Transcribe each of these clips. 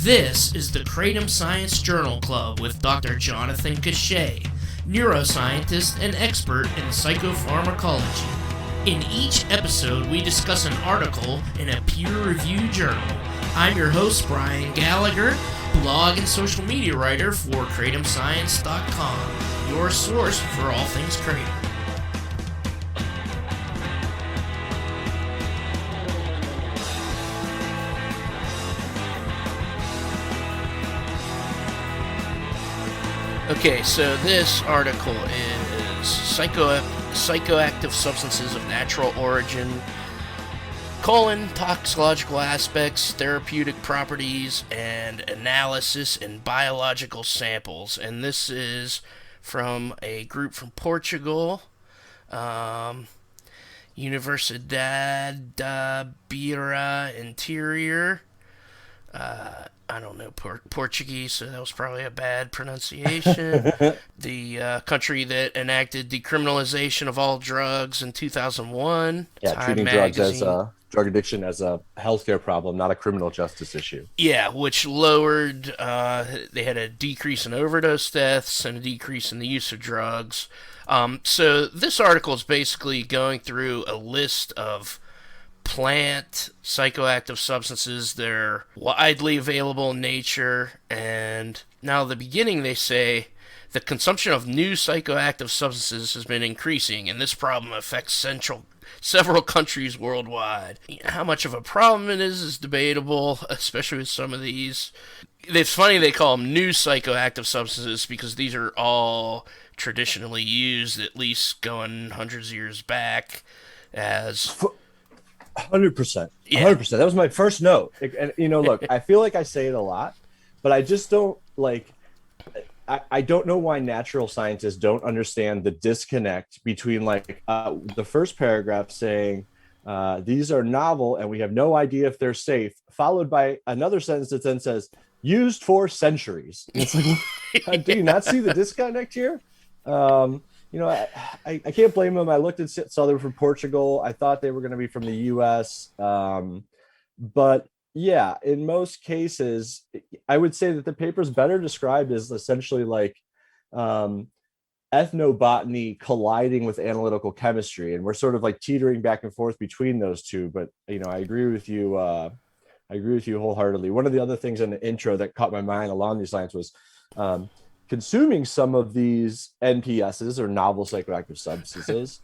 This is the Kratom Science Journal Club with Dr. Jonathan Cachat, neuroscientist and expert in psychopharmacology. In each episode, we discuss an article in a peer-reviewed journal. I'm your host, Brian Gallagher, blog and social media writer for KratomScience.com, your source for all things Kratom. Okay, so this article is psychoactive substances of natural origin, toxicological aspects, therapeutic properties, and analysis in biological samples. And this is from a group from Portugal, Universidade da Beira Interior. I don't know Portuguese, so that was probably a bad pronunciation. The country that enacted decriminalization of all drugs in 2001. Yeah, Time treating magazine. drug addiction as a healthcare problem, not a criminal justice issue. Yeah, which lowered, they had a decrease in overdose deaths and a decrease in the use of drugs. So this article is basically going through a list of plant psychoactive substances. They're widely available in nature, and now at the beginning they say the consumption of new psychoactive substances has been increasing, and this problem affects several countries worldwide. How much of a problem it is debatable, especially with some of these. It's funny they call them new psychoactive substances because these are all traditionally used, at least going hundreds of years back, as 100%. 100%. That was my first note. And, look, I feel like I say it a lot, but I just don't I don't know why natural scientists don't understand the disconnect between the first paragraph saying these are novel and we have no idea if they're safe, followed by another sentence that then says used for centuries. And it's like, do you not see the disconnect here? I can't blame them. I looked and saw they were from Portugal. I thought they were going to be from the U.S. But yeah, in most cases, I would say that the paper is better described as essentially ethnobotany colliding with analytical chemistry. And we're sort of teetering back and forth between those two. But, I agree with you. I agree with you wholeheartedly. One of the other things in the intro that caught my mind along these lines was consuming some of these NPSs or novel psychoactive substances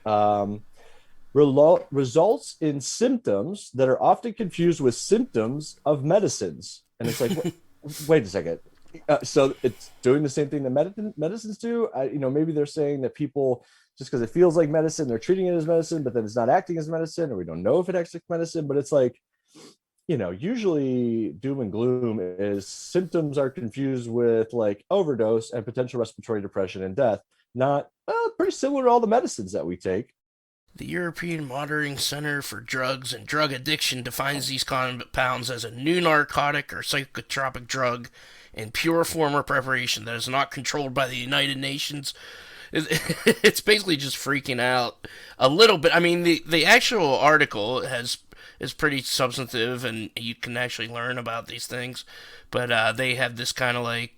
results in symptoms that are often confused with symptoms of medicines. And it's like, wait a second. So it's doing the same thing that medicines do. Maybe they're saying that people, just because it feels like medicine, they're treating it as medicine, but then it's not acting as medicine, or we don't know if it acts like medicine. But it's usually doom and gloom is symptoms are confused with overdose and potential respiratory depression and death, not pretty similar to all the medicines that we take. The European Monitoring Center for Drugs and Drug Addiction defines these compounds as a new narcotic or psychotropic drug in pure form or preparation that is not controlled by the United Nations. It's basically just freaking out a little bit. I mean, the actual article is pretty substantive, and you can actually learn about these things. But they have this kind of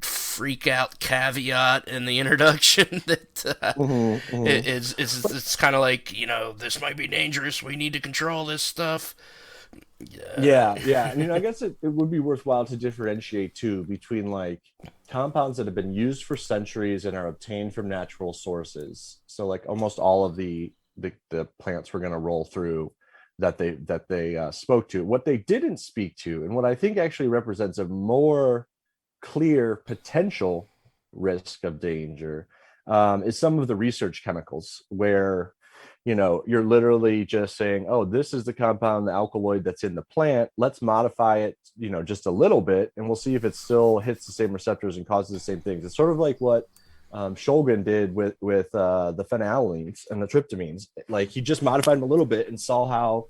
freak out caveat in the introduction that it's kind of this might be dangerous. We need to control this stuff. Yeah. I guess it would be worthwhile to differentiate too between compounds that have been used for centuries and are obtained from natural sources. So almost all of the plants we're going to roll through that they spoke to. What they didn't speak to, and what I think actually represents a more clear potential risk of danger, is some of the research chemicals where you're literally just saying, oh, this is the compound, the alkaloid that's in the plant, let's modify it just a little bit, and we'll see if it still hits the same receptors and causes the same things. It's sort of like what Shulgin did with the phenylalenes and the tryptamines. He just modified them a little bit and saw how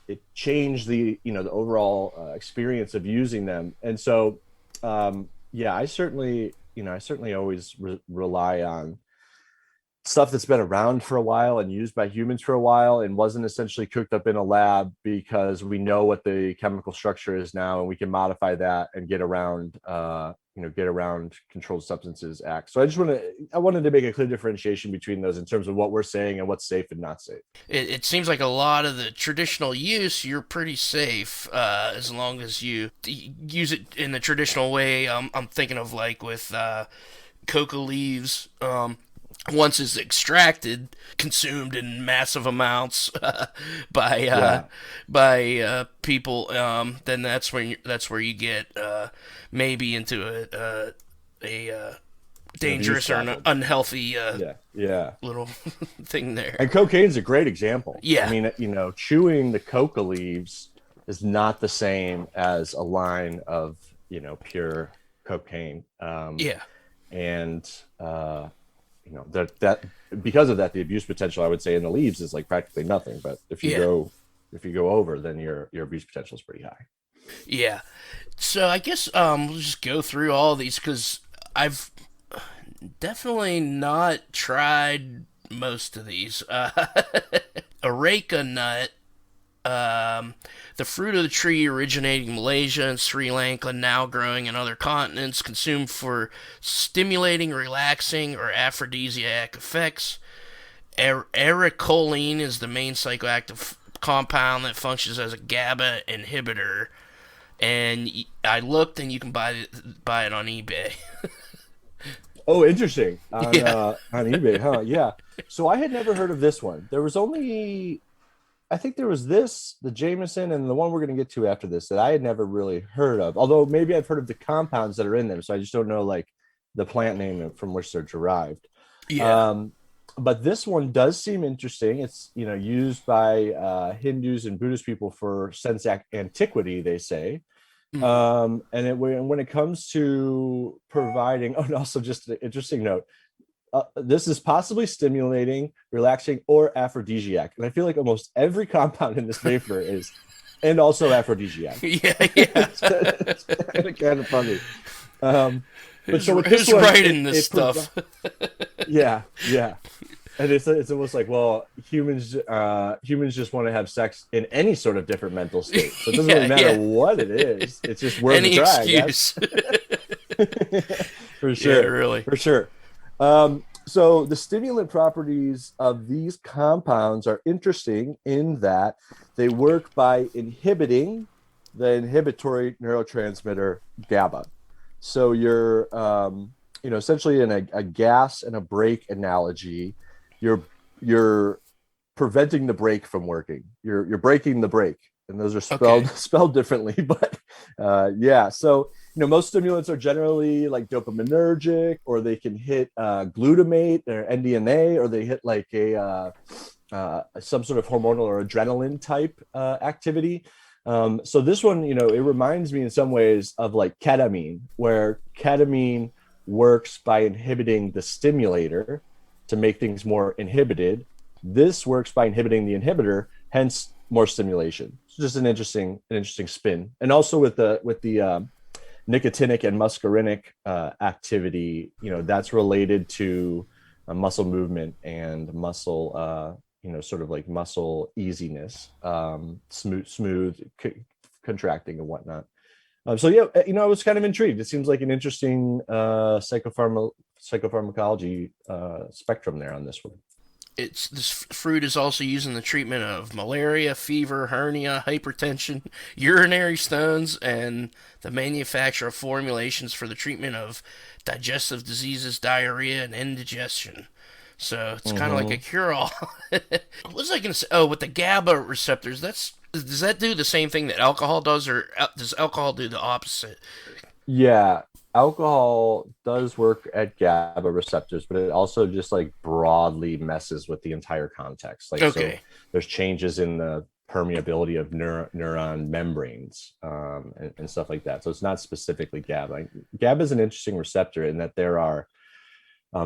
it changed the the overall experience of using them. And so I certainly always rely on stuff that's been around for a while and used by humans for a while and wasn't essentially cooked up in a lab because we know what the chemical structure is now and we can modify that and get around get around Controlled Substances Act. So I wanted to make a clear differentiation between those in terms of what we're saying and what's safe and not safe. It seems like a lot of the traditional use, you're pretty safe as long as you use it in the traditional way. I'm thinking of like with coca leaves. Once it's extracted, consumed in massive amounts by Yeah, people, then that's where you get maybe into a an abuse dangerous or an problem. unhealthy Yeah, yeah. little thing there. And cocaine's a great example. I Yeah, mean, chewing the coca leaves is not the same as a line of, pure cocaine. yeah, And that because of that, the abuse potential, I would say, in the leaves is like practically nothing. But yeah, if you go over, then your abuse potential is pretty high. yeah. So I guess we'll just go through all these because I've definitely not tried most of these. Areca nut, the fruit of the tree originating in Malaysia and Sri Lanka, now growing in other continents, consumed for stimulating, relaxing, or aphrodisiac effects. Ericoline is the main psychoactive compound that functions as a GABA inhibitor. And I looked, and you can buy it on eBay. Oh, interesting. Yeah. On eBay, huh? Yeah. So I had never heard of this one. There was only, I think there was this, the Jameson, and the one we're going to get to after this that I had never really heard of. Although maybe I've heard of the compounds that are in them, so I just don't know like the plant name from which they're derived. Yeah. Um, but this one does seem interesting. It's used by Hindus and Buddhist people for since antiquity, they say. Mm. And when it comes to providing, oh, and also just an interesting note, this is possibly stimulating, relaxing, or aphrodisiac. And I feel like almost every compound in this vapor is, and also aphrodisiac. Yeah, yeah. It's kind of funny. But so with this Who's one, writing this stuff? yeah, yeah. And it's almost like, well, humans just want to have sex in any sort of different mental state. So it doesn't really Yeah, matter yeah. what it is. It's just worth a Any try, I guess. excuse. For Yeah, sure, really. for sure. So the stimulant properties of these compounds are interesting in that they work by inhibiting the inhibitory neurotransmitter GABA. So you're, essentially in a gas and a brake analogy, you're you're preventing the brake from working. You're breaking the brake, and those are spelled Okay. spelled differently. But yeah, so most stimulants are generally like dopaminergic, or they can hit glutamate or NDMA, or they hit like a some sort of hormonal or adrenaline type activity. So this one, it reminds me in some ways of like ketamine, where ketamine works by inhibiting the stimulator to make things more inhibited. This works by inhibiting the inhibitor, hence more stimulation. It's just an interesting spin. And also with the nicotinic and muscarinic activity, that's related to muscle movement and muscle, sort of like muscle easiness, smooth contracting and whatnot. So yeah, I was kind of intrigued. It seems like an interesting psychopharmacology spectrum there on this one. This fruit is also used in the treatment of malaria, fever, hernia, hypertension, urinary stones, and the manufacture of formulations for the treatment of digestive diseases, diarrhea, and indigestion. So it's kind of like a Mm-hmm. cure-all. What was I going to say? Oh, with the GABA receptors, does that do the same thing that alcohol does, or does alcohol do the opposite? Yeah, alcohol does work at GABA receptors, but it also just like broadly messes with the entire context. Like, so Okay. there's changes in the permeability of neuron membranes, and stuff like that. So it's not specifically GABA. GABA is an interesting receptor in that there are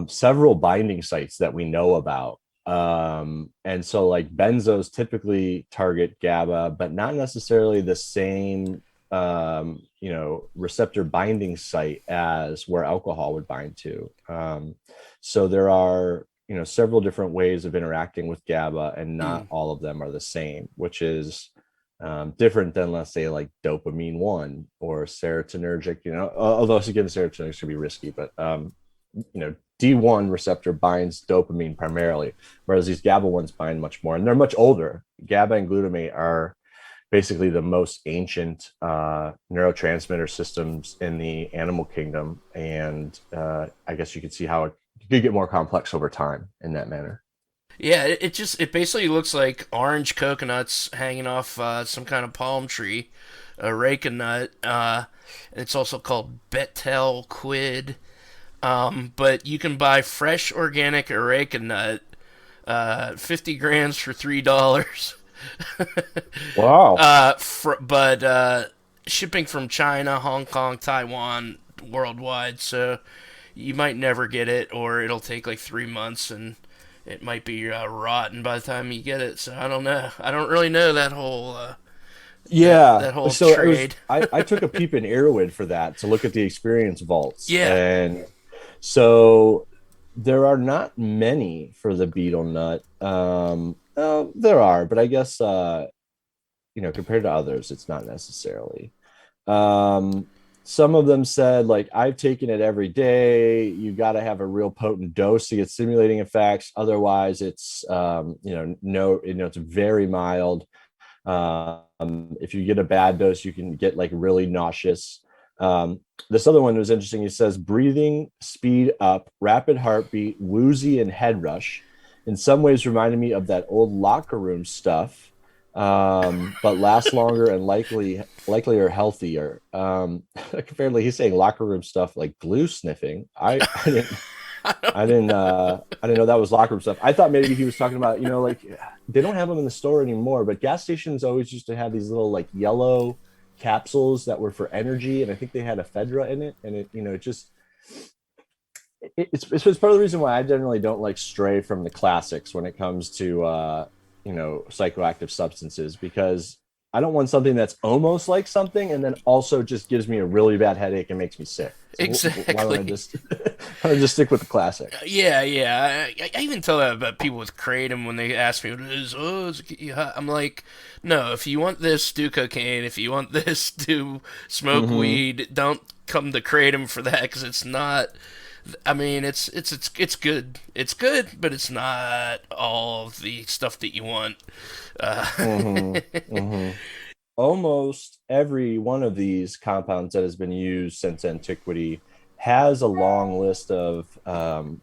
several binding sites that we know about. And so like benzos typically target GABA, but not necessarily the same receptor binding site as where alcohol would bind to. So there are several different ways of interacting with GABA, and not Mm. all of them are the same, which is different than, let's say, like dopamine one or serotonergic. Although again, serotonergic should be risky, but D1 receptor binds dopamine primarily, whereas these GABA ones bind much more, and they're much older. GABA and glutamate are basically the most ancient neurotransmitter systems in the animal kingdom, and I guess you could see how it could get more complex over time in that manner. Yeah, it basically looks like orange coconuts hanging off some kind of palm tree, a rake nut. It's also called betel quid. But you can buy fresh organic areca nut, 50 grams for $3. Wow. But shipping from China, Hong Kong, Taiwan, worldwide, so you might never get it, or it'll take like 3 months, and it might be rotten by the time you get it. So I don't know. I don't really know that whole Yeah. that whole So it was trade. I took a peep in Earwood for that to look at the experience vaults. Yeah, And so there are not many for the betel nut. There are, but I guess compared to others, it's not necessarily. Um, some of them said, like, I've taken it every day. You got to have a real potent dose to get stimulating effects. Otherwise, it's no, it's very mild. If you get a bad dose, you can get like really nauseous. This other one was interesting. He says breathing speed up, rapid heartbeat, woozy, and head rush. In some ways, reminded me of that old locker room stuff, but lasts longer and likelier healthier. Apparently, he's saying locker room stuff like glue sniffing. I didn't know that was locker room stuff. I thought maybe he was talking about, like, they don't have them in the store anymore, but gas stations always used to have these little like yellow capsules that were for energy, and I think they had ephedra in it, and it just it's part of the reason why I generally don't like stray from the classics when it comes to psychoactive substances, because I don't want something that's almost like something and then also just gives me a really bad headache and makes me sick. So why don't I exactly. just why don't I just stick with the classic? Yeah, yeah. I even tell that about people with kratom when they ask me what it is. Oh, I'm like, no. If you want this, do cocaine. If you want this, do smoke Mm-hmm. weed. Don't come to kratom for that because it's not. I mean, it's good. It's good, but it's not all of the stuff that you want. Uh, Mm-hmm. Mm-hmm. Almost every one of these compounds that has been used since antiquity has a long list of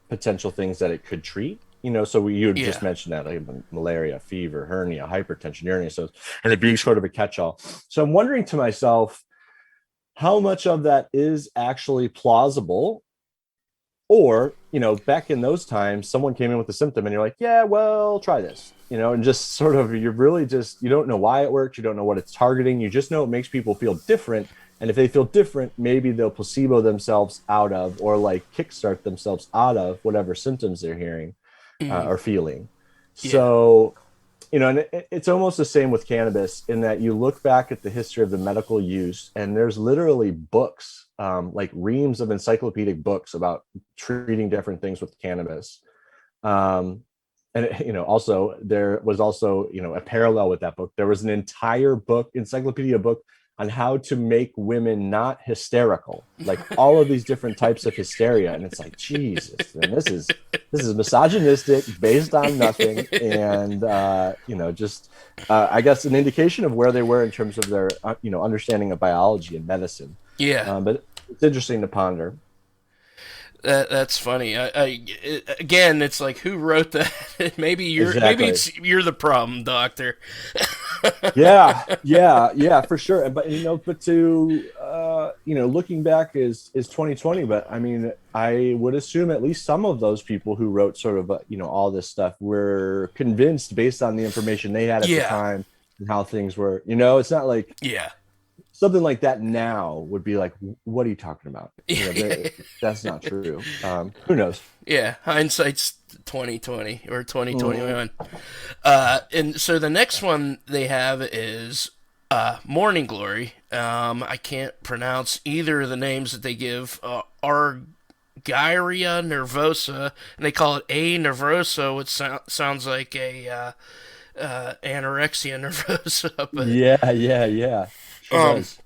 potential things that it could treat. So you had just yeah, mentioned that, like malaria, fever, hernia, hypertension, urinary stones, and it being sort of a catch-all. So I'm wondering to myself, how much of that is actually plausible, or back in those times someone came in with a symptom and you're like, yeah, well, try this, and just sort of, you're really just, you don't know why it works, you don't know what it's targeting, you just know it makes people feel different, and if they feel different, maybe they'll placebo themselves out of, or like kickstart themselves out of whatever symptoms they're hearing mm, or feeling. yeah, So and it's almost the same with cannabis, in that you look back at the history of the medical use, and there's literally books, like reams of encyclopedic books about treating different things with cannabis. Um, and also there was also a parallel with that book. There was an entire book, encyclopedia book, on how to make women not hysterical, like all of these different types of hysteria. And it's like, Jesus, and this is misogynistic, based on nothing, and just I guess an indication of where they were in terms of their understanding of biology and medicine. yeah. But it's interesting to ponder. That's funny. Again, it's like, who wrote that? Maybe Exactly. you're the problem, doctor. Yeah, for sure. But to looking back is 2020. But I mean, I would assume at least some of those people who wrote sort of all this stuff were convinced based on the information they had at the Yeah, time and how things were. It's not like yeah. something like that now would be like, what are you talking about? That's not true. Who knows? Yeah, hindsight's 2020 or Mhm. 2021. And so the next one they have is Morning Glory. I can't pronounce either of the names that they give. Gyria nervosa, and they call it A nervosa, which sounds like a anorexia nervosa. But Yeah, yeah, yeah. Sure um, does.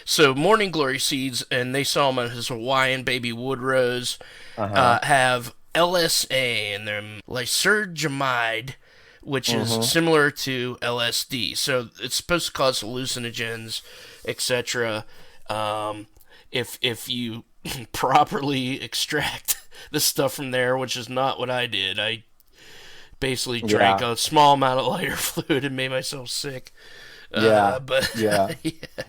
so morning glory seeds, and they sell them as Hawaiian baby wood rose, Uh-huh. have LSA in them, lysergamide, which is Mm-hmm. similar to LSD. So it's supposed to cause hallucinogens, etc. Um, if you properly extract the stuff from there, which is not what I did. I basically drank Yeah, a small amount of lighter fluid and made myself sick. yeah, But yeah.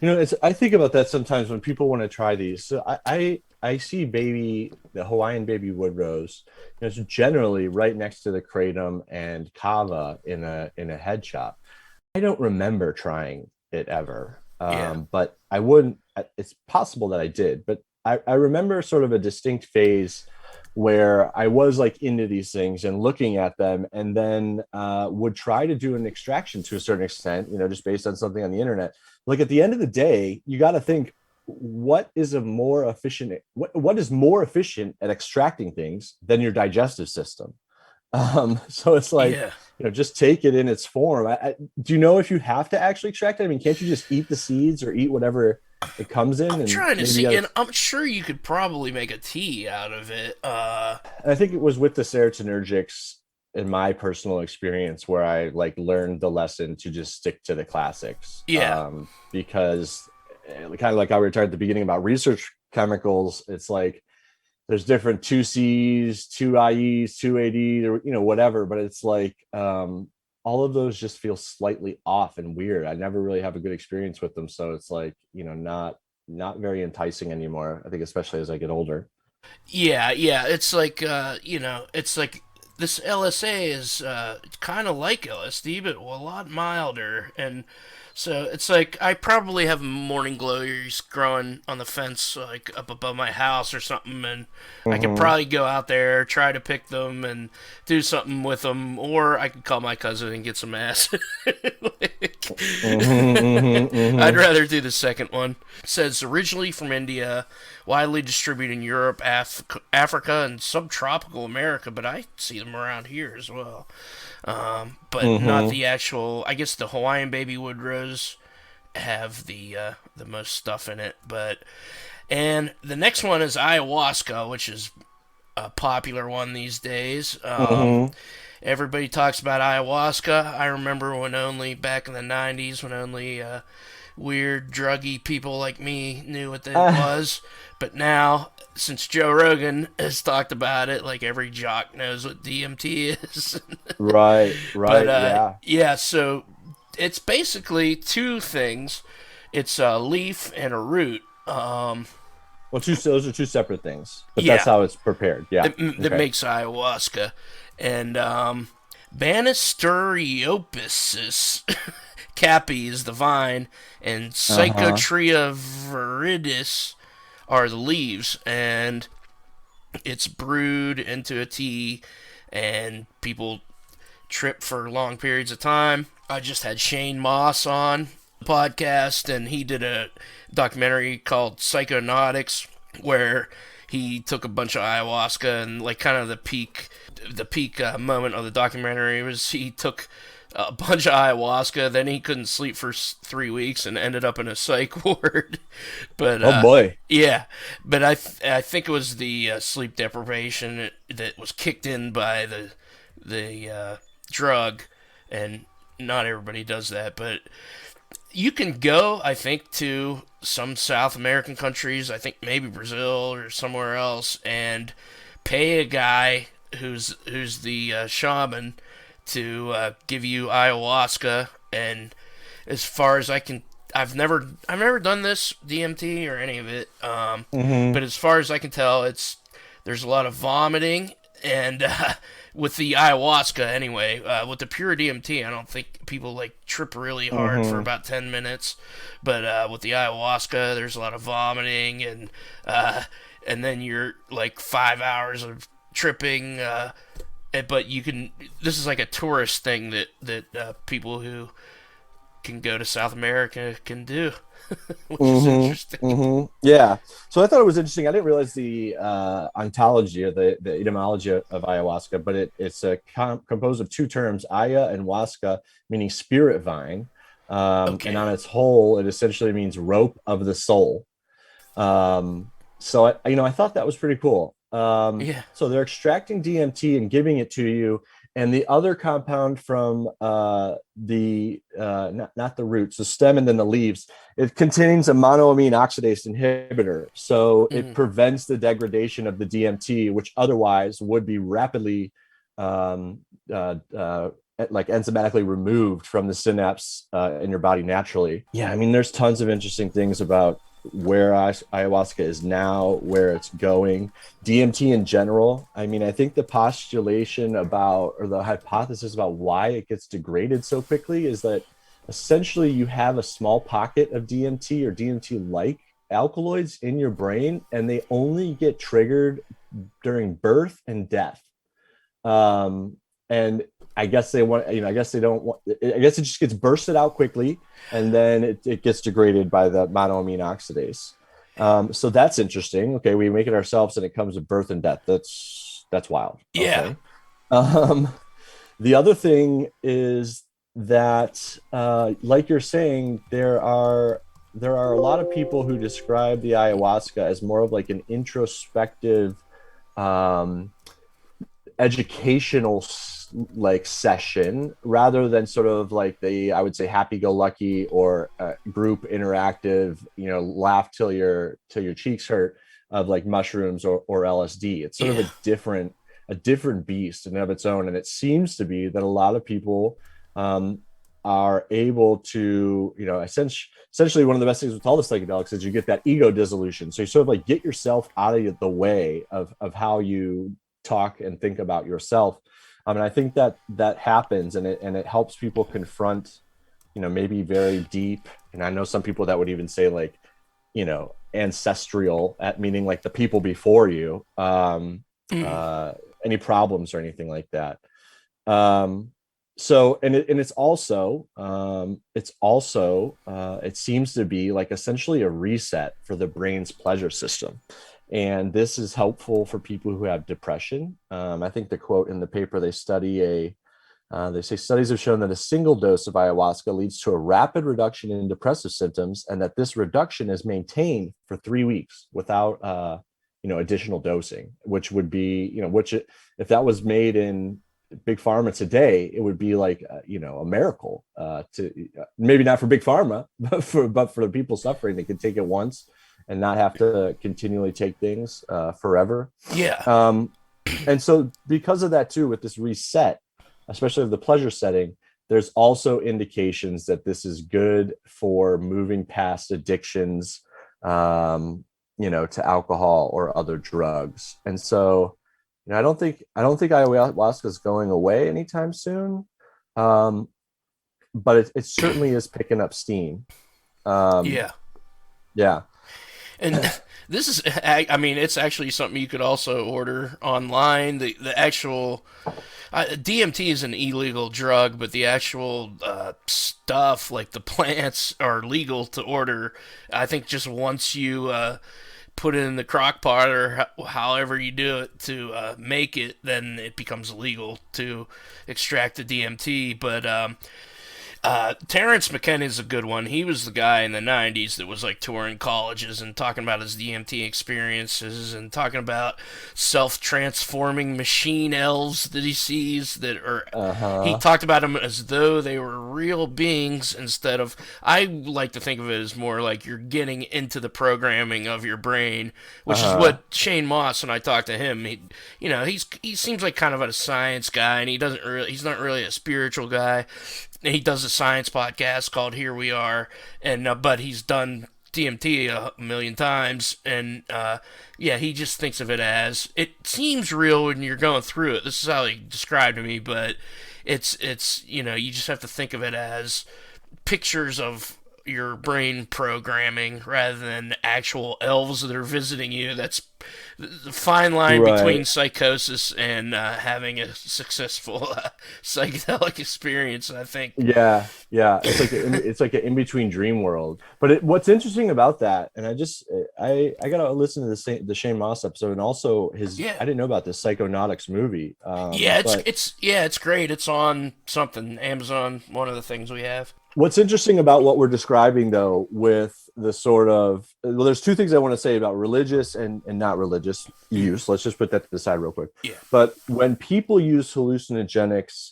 yeah, I think about that sometimes when people want to try these. So I see the Hawaiian baby wood rose. It's generally right next to the kratom and kava in a head shop. I don't remember trying it ever, yeah, but I wouldn't. It's possible that I did, but I remember sort of a distinct phase where I was like into these things and looking at them, and then would try to do an extraction to a certain extent, just based on something on the internet. Like at the end of the day, you got to think what is more efficient at extracting things than your digestive system. So it's like, yeah. just take it in its form. Do you know if you have to actually extract it? I mean, can't you just eat the seeds or eat whatever it comes in I'm and trying to maybe see, and I'm sure you could probably make a tea out of it. and I think it was with the serotonergics in my personal experience where I like learned the lesson to just stick to the classics. Yeah, Because kind of like how we were talking at the beginning about research chemicals, it's like there's different 2Cs, 2IEs, 2AD, or whatever, but it's like all of those just feel slightly off and weird. I never really have a good experience with them, so it's like, not very enticing anymore. I think especially as I get older. yeah, yeah. It's like it's like this LSA is kind of like LSD, but a lot milder, and so it's like I probably have morning glories growing on the fence, like up above my house or something, and I could Mm-hmm. probably go out there, try to pick them, and do something with them, or I could call my cousin and get some ass. Like, Mm-hmm, mm-hmm, I'd mm-hmm. rather do the second one. It says originally from India, widely distributed in Europe, Africa, and subtropical America, but I see them around here as well. But not Mm-hmm. the actual. I guess the Hawaiian baby wood rose have the most stuff in it, but and the next one is ayahuasca, which is a popular one these days. Mm-hmm. Everybody talks about ayahuasca. I remember when only back in the '90s, when only weird druggy people like me knew what it was. But now, since Joe Rogan has talked about it, like every jock knows what DMT is. Right, But right, yeah. yeah, so it's basically two things. It's a leaf and a root. Well, those are two separate things, but that's Yeah, how it's prepared. Yeah. that Okay. makes ayahuasca, and Banisteriopsis capi is the vine, and Uh-huh. Psychotria viridis are the leaves, and it's brewed into a tea, and people trip for long periods of time. I just had Shane Moss on the podcast, and he did a documentary called Psychonautics, where he took a bunch of ayahuasca, and like kind of the peak moment of the documentary was he took a bunch of ayahuasca, then he couldn't sleep for 3 weeks and ended up in a psych ward. But Oh boy. yeah, but I think it was the sleep deprivation that was kicked in by the drug, and not everybody does that. But you can go, I think, to some South American countries. I think maybe Brazil or somewhere else, and pay a guy who's the shaman to give you ayahuasca. And as far as I can, I've never done this DMT or any of it. Mm-hmm. But as far as I can tell, there's a lot of vomiting, and with the ayahuasca anyway. With the pure DMT, I don't think people like trip really hard for Mm-hmm. about 10 minutes, but with the ayahuasca, there's a lot of vomiting, and then you're like 5 hours of tripping. But you can. This is like a tourist thing that people who can go to South America can do. which is interesting. Yeah. So I thought it was interesting. I didn't realize the ontology or the etymology of ayahuasca, but it's composed of two terms, aya and huasca, meaning spirit vine. And Okay. on its whole, it essentially means rope of the soul. So I thought that was pretty cool. Yeah. So they're extracting DMT and giving it to you, and the other compound from the not the roots, the stem, and then the leaves. It contains a monoamine oxidase inhibitor, so it Mm, prevents the degradation of the DMT, which otherwise would be rapidly um, like enzymatically removed from the synapse in your body naturally. Yeah, I mean, there's tons of interesting things about where ayahuasca is now, where it's going, DMT in general. I mean, I think the postulation about, or the hypothesis about why it gets degraded so quickly is that essentially you have a small pocket of DMT or DMT like alkaloids in your brain, and they only get triggered during birth and death. And I guess they want, I guess they don't want, I guess it just gets bursted out quickly, and then it gets degraded by the monoamine oxidase. So that's interesting. Okay, we make it ourselves, and it comes with birth and death. That's wild. yeah. Okay. Um, the other thing is that, like you're saying, there are a lot of people who describe the ayahuasca as more of like an introspective, um, educational like session rather than sort of like the, I would say, happy-go-lucky or group interactive, laugh till your cheeks hurt of like mushrooms or LSD. It's sort of Yeah. a different beast in and of its own, and it seems to be that a lot of people um, are able to, essentially one of the best things with all the psychedelics is you get that ego dissolution. So you sort of like get yourself out of the way of how you talk and think about yourself. And I think that happens, and it helps people confront, maybe very deep. And I know some people that would even say like, ancestral, at meaning like the people before you, Mm, uh, any problems or anything like that. Um, so it seems to be like essentially a reset for the brain's pleasure system, and this is helpful for people who have depression. I think the quote in the paper, they say studies have shown that a single dose of ayahuasca leads to a rapid reduction in depressive symptoms, and that this reduction is maintained for 3 weeks without additional dosing, which would be, if that was made in big pharma today, it would be like a miracle, to maybe not for big pharma, but for the people suffering. They could take it once and not have to continually take things forever. yeah. And so because of that too, with this reset, especially of the pleasure setting, there's also indications that this is good for moving past addictions, to alcohol or other drugs. And so, I don't think ayahuasca is going away anytime soon, but it certainly is picking up steam. Um, Yeah. yeah. And this is, I mean, it's actually something you could also order online. The actual DMT is an illegal drug, but the actual stuff, like the plants, are legal to order. I think just once you put it in the crock pot or however you do it to make it, then it becomes illegal to extract the DMT. But Terrence McKenna is a good one. He was the guy in the 90s that was like touring colleges and talking about his DMT experiences and talking about self transforming machine elves that he sees that are. He Uh-huh. talked about them as though they were real beings instead of. I like to think of it as more like you're getting into the programming of your brain, which is Uh-huh. what Shane Moss, when I talked to him, he seems like kind of a science guy, and he's not really a spiritual guy. He does a science podcast called Here We Are, and but he's done DMT a million times, and yeah, he just thinks of it as it seems real when you're going through it. This is how he described to me, but it's you just have to think of it as pictures of your brain programming rather than actual elves that are visiting you. That's the fine line between Right. psychosis and having a successful psychedelic experience, I think. Yeah, yeah. It's like an in between dream world. But what's interesting about that, and I gotta listen to the Shane Moss episode, and also his Yeah. I didn't know about this Psychonautics movie. Yeah, But it's great. It's on something Amazon, one of the things we have. what's interesting about what we're describing, though, with the sort of well, there's two things I want to say about religious and not religious use. Let's just put that to the side real quick. Yeah. But when people use hallucinogenics,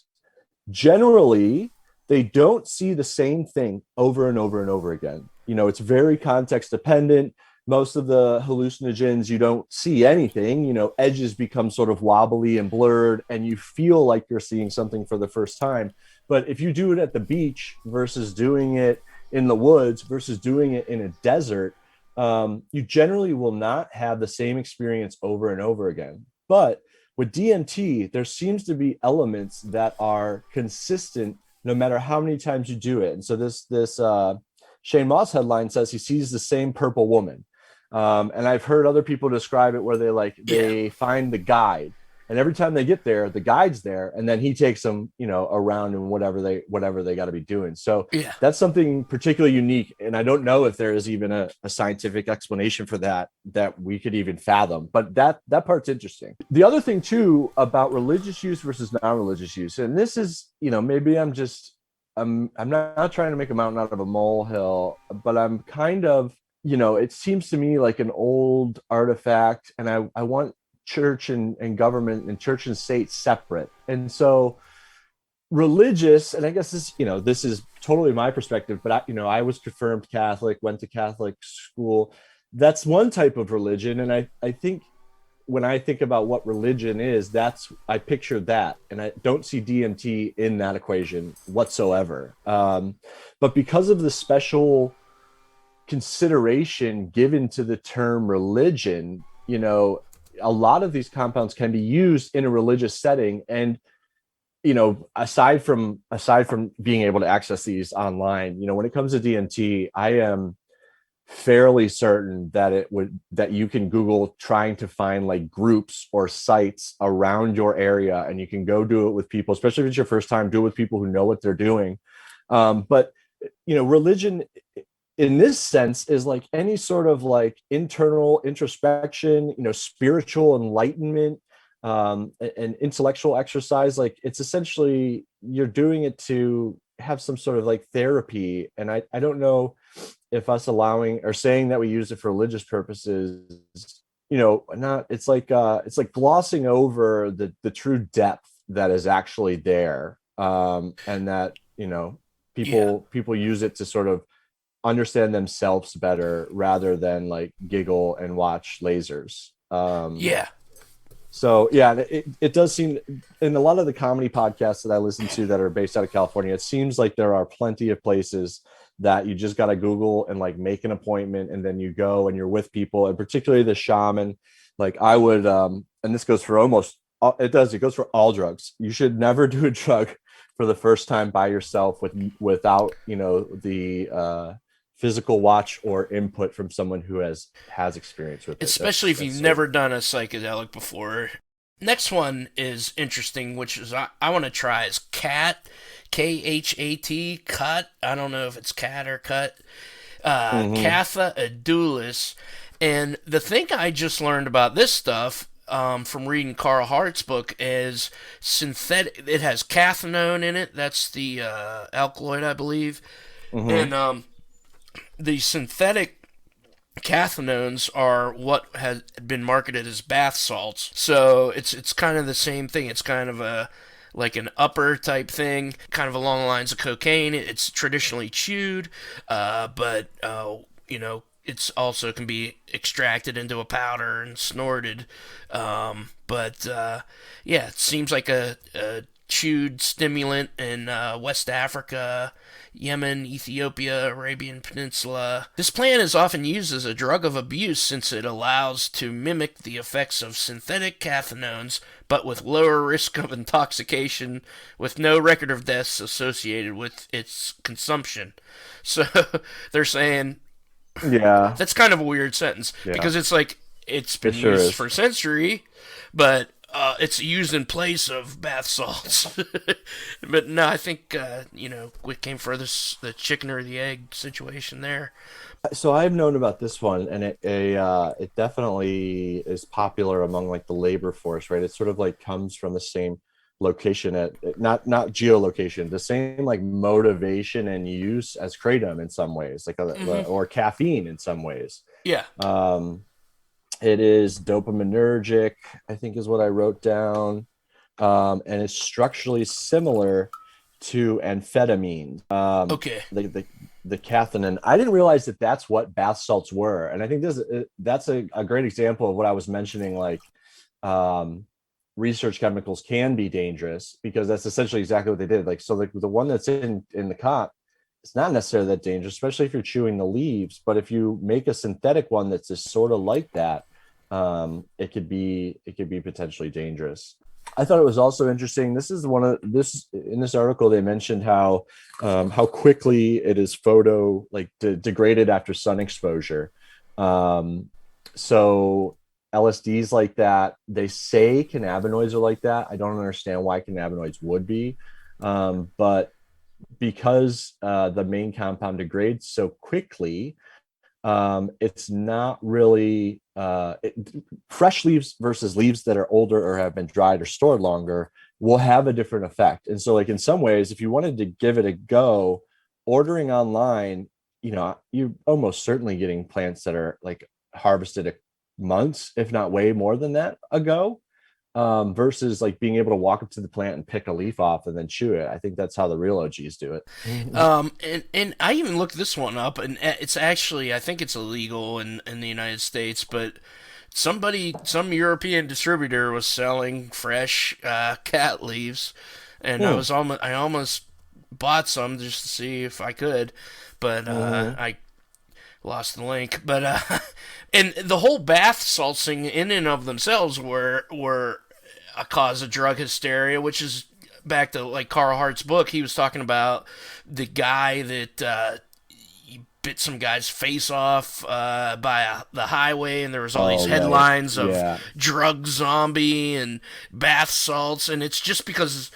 generally they don't see the same thing over and over and over again. You know, it's very context dependent. Most of the hallucinogens, you don't see anything. You know, edges become sort of wobbly and blurred, and you feel like you're seeing something for the first time. But if you do it at the beach versus doing it in the woods versus doing it in a desert, you generally will not have the same experience over and over again. But with DMT, there seems to be elements that are consistent no matter how many times you do it. And so this Shane Moss headline says he sees the same purple woman. And I've heard other people describe it where Yeah. they find the guide, and every time they get there, the guide's there, and then he takes them, you know, around and whatever they got to be doing. So Yeah. that's something particularly unique, and I don't know if there is even a scientific explanation for that we could even fathom. But that part's interesting. The other thing too about religious use versus non-religious use, and this is, you know, maybe I'm not trying to make a mountain out of a molehill, but I'm kind of, you know, it seems to me like an old artifact, and I want church and government and church and state separate. And so religious, and I guess this, you know, this is totally my perspective, but I was confirmed Catholic, went to Catholic school. That's one type of religion. And I think when I think about what religion is, I picture that, and I don't see DMT in that equation whatsoever. But because of the special consideration given to the term religion, you know, a lot of these compounds can be used in a religious setting. And, you know, aside from being able to access these online, you know, when it comes to DMT, I am fairly certain that you can Google trying to find like groups or sites around your area, and you can go do it with people, especially if it's your first time, do it with people who know what they're doing. But you know, religion in this sense is like any sort of like internal introspection, you know, spiritual enlightenment, and intellectual exercise. Like it's essentially you're doing it to have some sort of like therapy. And I don't know if us allowing or saying that we use it for religious purposes, you know, not, it's like glossing over the true depth that is actually there. And that, you know, Yeah. people use it to sort of understand themselves better rather than like giggle and watch lasers. Yeah. So yeah, it does seem in a lot of the comedy podcasts that I listen to that are based out of California, it seems like there are plenty of places that you just got to Google and like make an appointment, and then you go and you're with people, and particularly the shaman. Like I would, and this goes for it goes for all drugs. You should never do a drug for the first time by yourself without, you know, the physical watch or input from someone who has experience with it. Especially if That's you've so never done a psychedelic before. Next one is interesting, which is I want to try is khat, Khat, khat. I don't know if it's cat or cut. mm-hmm. Katha adulis. And the thing I just learned about this stuff from reading Carl Hart's book is synthetic. It has cathinone in it. That's the alkaloid, I believe. Mm-hmm. And the synthetic cathinones are what has been marketed as bath salts. So it's kind of the same thing. It's kind of a like an upper type thing, kind of along the lines of cocaine. It's traditionally chewed, but you know, it's also can be extracted into a powder and snorted. But yeah, it seems like a chewed stimulant in West Africa, Yemen, Ethiopia, Arabian Peninsula. This plant is often used as a drug of abuse since it allows to mimic the effects of synthetic cathinones, but with lower risk of intoxication, with no record of deaths associated with its consumption. So they're saying Yeah, that's kind of a weird sentence yeah, because it's like it's it been sure used is. for a century, but it's used in place of bath salts. But no, I think what came furthest, the chicken or the egg situation there. So I've known about this one, and it definitely is popular among like the labor force, right? It sort of like comes from the same location at not geolocation, the same like motivation and use as kratom in some ways, like Hmm. or caffeine in some ways. Yeah. Um, it is dopaminergic, I think is what I wrote down, and it's structurally similar to amphetamine. Okay. The cathinin. I didn't realize that that's what bath salts were, and I think that's a great example of what I was mentioning. Like, um, research chemicals can be dangerous because that's essentially exactly what they did. Like, so like the one that's in the khat, it's not necessarily that dangerous, especially if you're chewing the leaves. But if you make a synthetic one that's just sort of like that, it could be potentially dangerous. I thought it was also interesting. This is one of this in this article they mentioned how quickly it is photo like degraded after sun exposure. Um, so LSDs like that. They say cannabinoids are like that. I don't understand why cannabinoids would be, but because the main compound degrades so quickly, it's not really fresh leaves versus leaves that are older or have been dried or stored longer will have a different effect. And so, like in some ways, if you wanted to give it a go, ordering online, you're almost certainly getting plants that are like harvested months, if not way more than that ago, versus like being able to walk up to the plant and pick a leaf off and then chew it. I think that's how the real OGs do it. And I even looked this one up, and it's actually, I think it's illegal in the United States, but some European distributor was selling fresh cat leaves, and Hmm. I almost bought some just to see if I could, but Mm-hmm. I lost the link. But and the whole bath salting in and of themselves were a cause of drug hysteria, which is back to like Carl Hart's book. He was talking about the guy that he bit some guy's face off by the highway, and there was all these Oh, right. headlines of Yeah. drug zombie and bath salts, and it's just because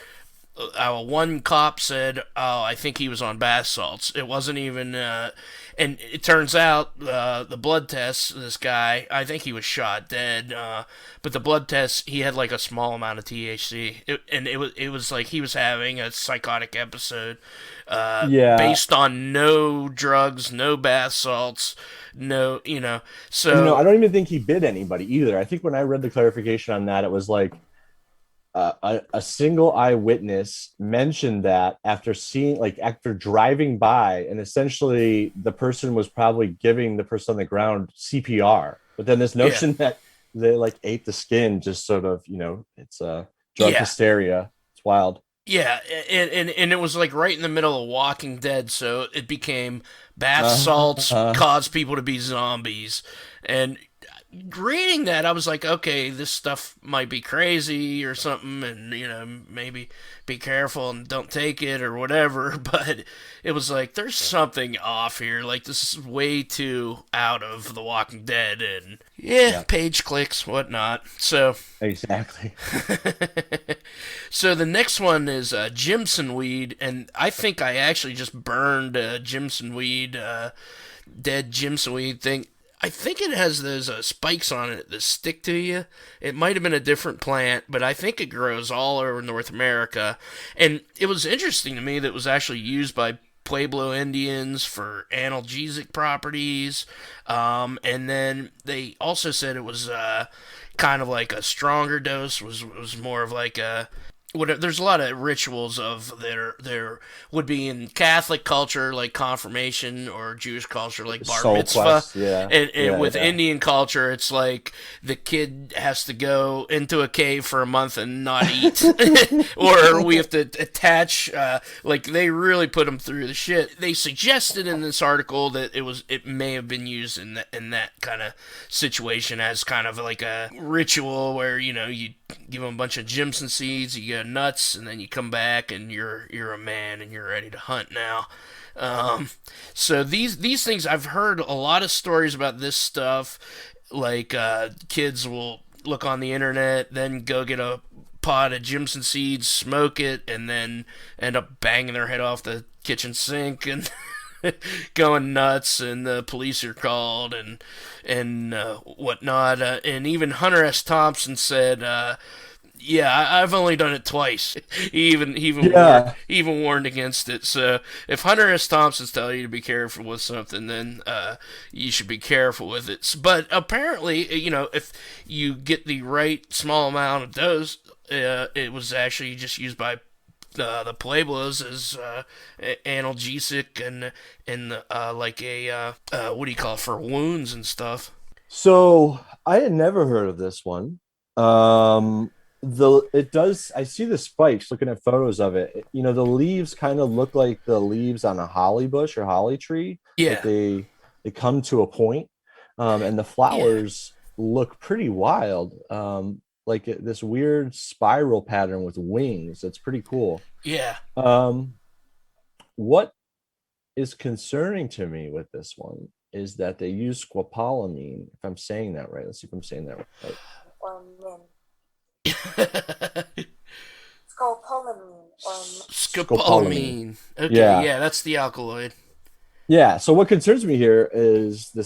one cop said, "Oh, I think he was on bath salts." It wasn't even, and it turns out the blood tests. This guy, I think he was shot dead, but the blood tests he had like a small amount of THC, and it was like he was having a psychotic episode, Yeah. based on no drugs, no bath salts, no, And so I don't even think he bit anybody either. I think when I read the clarification on that, it was like a single eyewitness mentioned that after seeing, like, after driving by, and essentially the person was probably giving the person on the ground CPR. But then this yeah, notion that they like ate the skin, just sort of, it's drug yeah. hysteria. It's wild. Yeah, and it was like right in the middle of Walking Dead, so it became bath salts Uh, cause people to be zombies. And reading that, I was like, okay, this stuff might be crazy or something, and maybe be careful and don't take it or whatever. But it was like, there's something off here. Like, this is way too out of The Walking Dead, and yeah, yeah, page clicks, whatnot. So exactly. so the next one is jimson weed, and I think I actually just burned jimson weed, dead jimson weed thing. I think it has those spikes on it that stick to you. It might have been a different plant, but I think it grows all over North America. And it was interesting to me that it was actually used by Pueblo Indians for analgesic properties. And then they also said it was kind of like a stronger dose, was more of like a there's a lot of rituals of there would be in Catholic culture like confirmation, or Jewish culture like bar Soul mitzvah, quest, yeah, and yeah, with yeah. Indian culture it's like the kid has to go into a cave for a month and not eat, or we have to attach. Like they really put them through the shit. They suggested in this article that it may have been used in that kind of situation as kind of like a ritual where you give them a bunch of jimson seeds, you get nuts, and then you come back and you're a man and you're ready to hunt now. Um, so these things I've heard a lot of stories about this stuff. Like kids will look on the internet, then go get a pot of jimson seeds, smoke it, and then end up banging their head off the kitchen sink and going nuts, and the police are called and whatnot. And even Hunter S. Thompson said, "Yeah, I've only done it twice." Yeah. He even warned against it. So if Hunter S. Thompson's telling you to be careful with something, then you should be careful with it. But apparently, if you get the right small amount of dose, it was actually just used by the Pueblos as analgesic and like a what do you call it, for wounds and stuff. So I had never heard of this one. The it does. I see the spikes. Looking at photos of it, the leaves kind of look like the leaves on a holly bush or holly tree. Like Yeah, they come to a point, and the yeah, flowers look pretty wild. Like this weird spiral pattern with wings. That's pretty cool. yeah. Um, what is concerning to me with this one is that they use squapolamine. If I'm saying that right, let's see if I'm saying that right. or min. Scopolamine or Scopolamine. Scopolamine. Okay, Yeah, yeah, that's the alkaloid. yeah. So what concerns me here is the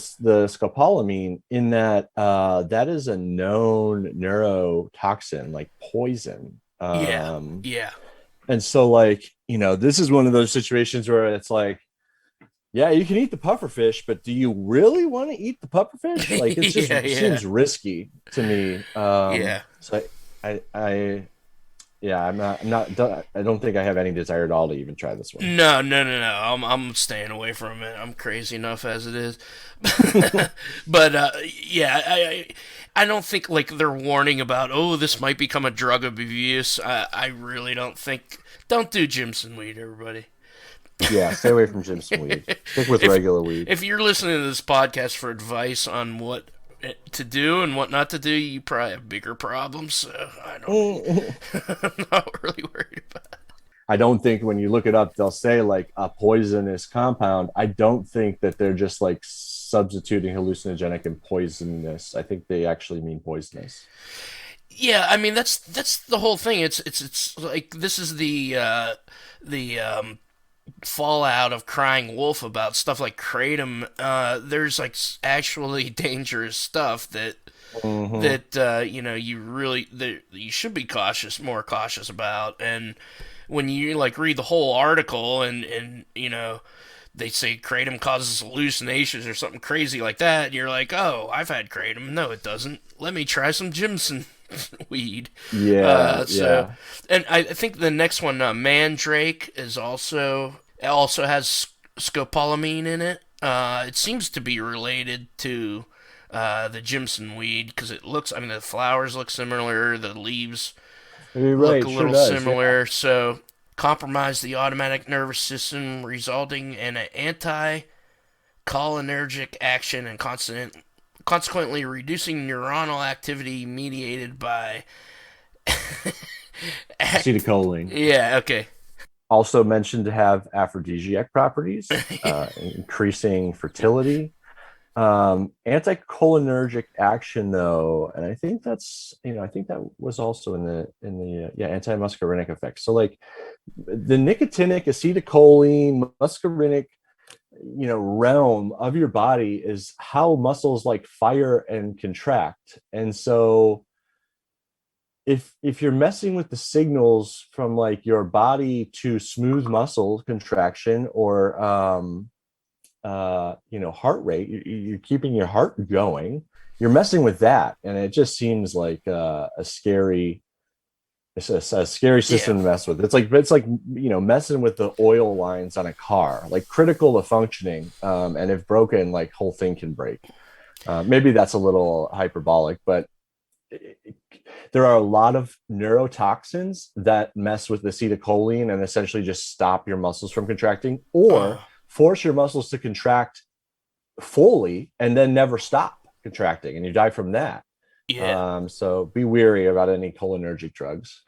scopolamine in that that is a known neurotoxin, like poison. Yeah, yeah. And so like this is one of those situations where it's like, yeah, you can eat the puffer fish, but do you really want to eat the puffer fish? Like it's just Yeah, it yeah, seems risky to me. yeah. So I yeah, I don't think I have any desire at all to even try this one. No, no, no, no. I'm staying away from it. I'm crazy enough as it is. But yeah, I don't think like they're warning about, oh, this might become a drug of abuse. I really don't think. Don't do Jimson weed, everybody. Yeah, stay away from Jimson weed. Stick with if regular weed. if you're listening to this podcast for advice on what to do and what not to do, you probably have bigger problems. So I don't. I'm not really worried about it. I don't think when you look it up, they'll say like a poisonous compound. I don't think that they're just like substituting hallucinogenic and poisonous. I think they actually mean poisonous. Yeah, I mean that's the whole thing. It's like this is the fallout of crying wolf about stuff like kratom. There's like actually dangerous stuff Mm-hmm. you really that you should be more cautious about. And when you like read the whole article and they say kratom causes hallucinations or something crazy like that, and you're like, oh, I've had kratom. No, it doesn't. Let me try some Jimson weed. Yeah, So, yeah. and I think the next one, mandrake, is also has scopolamine in it. It seems to be related to the Jimson weed because it looks. I mean, the flowers look similar. The leaves You're look right. a Sure little does. Yeah. similar. So, compromise the automatic nervous system, resulting in an anti-cholinergic action and consequently reducing neuronal activity mediated by Acetylcholine. yeah, okay. Also mentioned to have aphrodisiac properties, increasing fertility, anticholinergic action though, and I think I think that was also in the yeah, anti-muscarinic effect. So like the nicotinic, acetylcholine, muscarinic, realm of your body is how muscles like fire and contract. And so if you're messing with the signals from like your body to smooth muscle contraction or heart rate, you're keeping your heart going, you're messing with that, and it just seems like a scary It's a scary system Yeah. to mess with. It's like messing with the oil lines on a car, like critical to functioning. And if broken, like whole thing can break. Maybe that's a little hyperbolic, but there are a lot of neurotoxins that mess with acetylcholine and essentially just stop your muscles from contracting or Uh, force your muscles to contract fully and then never stop contracting, and you die from that. yeah. So be weary about any cholinergic drugs.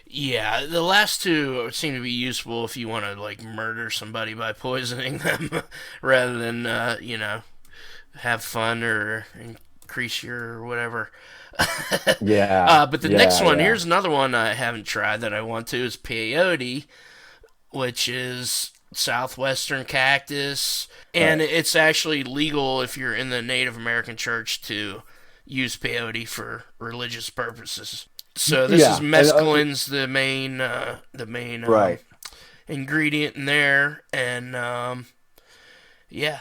Yeah, the last two seem to be useful if you want to like murder somebody by poisoning them, rather than have fun or increase your whatever. Yeah, But the next yeah, one, yeah. here's another one I haven't tried that I want to is peyote, which is southwestern cactus, and Right. it's actually legal if you're in the Native American church to use peyote for religious purposes. So this is Yeah, and mescaline's the main right. ingredient in there, and yeah,